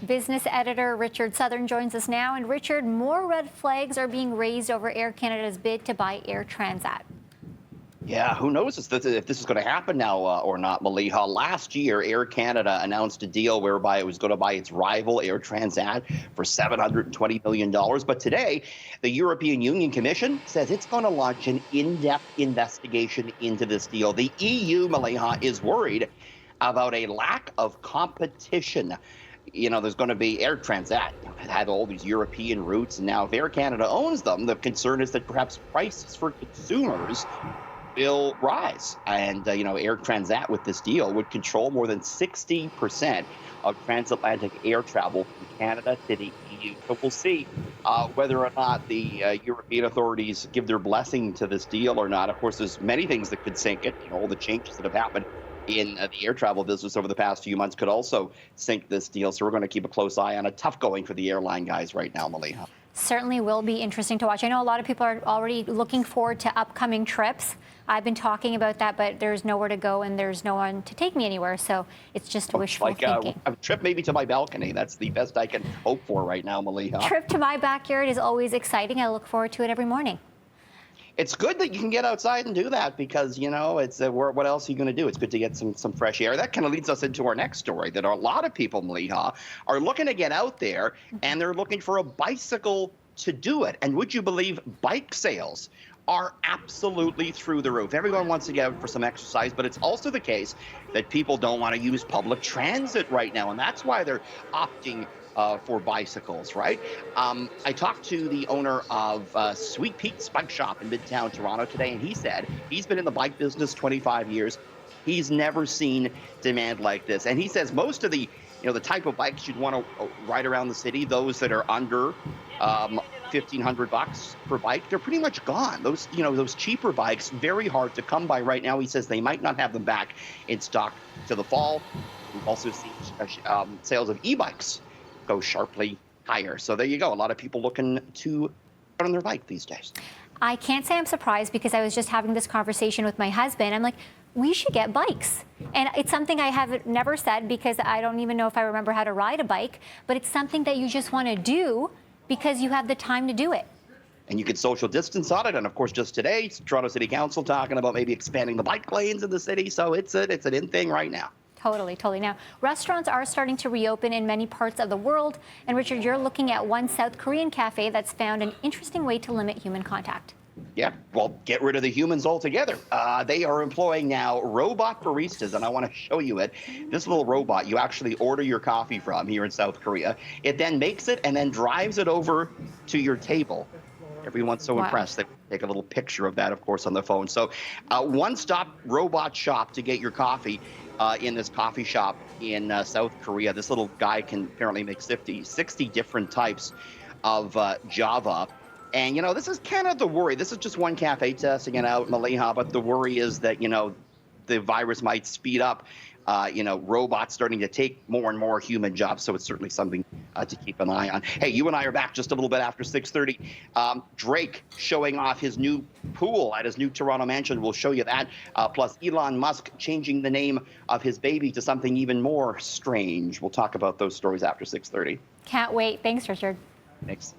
Business editor Richard Southern joins us now. And Richard, more red flags are being raised over Air Canada's bid to buy Air Transat. Yeah, who knows if this is going to happen now or not, Maliha. Last year, Air Canada announced a deal whereby it was going to buy its rival, Air Transat, for $720 million. But today, the European Union Commission says it's going to launch an in-depth investigation into this deal. The EU, Maliha, is worried about a lack of competition. There's going to be Air Transat had all these European routes, and now if Air Canada owns them, the concern is that perhaps prices for consumers will rise. And, Air Transat with this deal would control more than 60% of transatlantic air travel from Canada to the EU. So we'll see whether or not the European authorities give their blessing to this deal or not. Of course, there's many things that could sink it. All the changes that have happened in the air travel business over the past few months could also sink this deal. So we're going to keep a close eye on it. Tough going for the airline guys right now, Maliha. Certainly will be interesting to watch. I know a lot of people are already looking forward to upcoming trips. I've been talking about that, but there's nowhere to go and there's no one to take me anywhere. So it's just wishful thinking. A trip maybe to my balcony. That's the best I can hope for right now, Maliha. Trip to my backyard is always exciting. I look forward to it every morning. It's good that you can get outside and do that because, it's what else are you going to do? It's good to get some fresh air. That kind of leads us into our next story that a lot of people, Maliha, are looking to get out there and they're looking for a bicycle to do it. And would you believe bike sales are absolutely through the roof? Everyone wants to get out for some exercise, but it's also the case that people don't want to use public transit right now. And that's why they're opting for bicycles, right? I talked to the owner of Sweet Pete's Bike Shop in Midtown Toronto today, and he said he's been in the bike business 25 years. He's never seen demand like this. And he says most of the type of bikes you'd want to ride around the city, those that are under $1,500 per bike, they're pretty much gone. Those cheaper bikes, very hard to come by right now. He says they might not have them back in stock to the fall. We've also seen sales of e-bikes go sharply higher. So there you go. A lot of people looking to get on their bike these days. I can't say I'm surprised because I was just having this conversation with my husband. I'm like, we should get bikes. And it's something I have never said because I don't even know if I remember how to ride a bike, but it's something that you just want to do because you have the time to do it. And you could social distance on it. And of course, just today, Toronto City Council talking about maybe expanding the bike lanes in the city. So it's an in thing right now. Totally. Now, restaurants are starting to reopen in many parts of the world. And Richard, you're looking at one South Korean cafe that's found an interesting way to limit human contact. Yeah, well, get rid of the humans altogether. They are employing now robot baristas, and I want to show you it. This little robot, you actually order your coffee from here in South Korea. It then makes it and then drives it over to your table. Everyone's so impressed. They take a little picture of that, of course, on their phone. So one-stop robot shop to get your coffee in this coffee shop in South Korea. This little guy can apparently make 60 different types of Java. And, this is kind of the worry. This is just one cafe testing it out, Maliha, but the worry is that, the virus might speed up, robots starting to take more and more human jobs. So it's certainly something to keep an eye on. Hey, you and I are back just a little bit after 6:30. Drake showing off his new pool at his new Toronto mansion. We'll show you that. Plus Elon Musk changing the name of his baby to something even more strange. We'll talk about those stories after 6:30. Can't wait. Thanks, Richard. Thanks.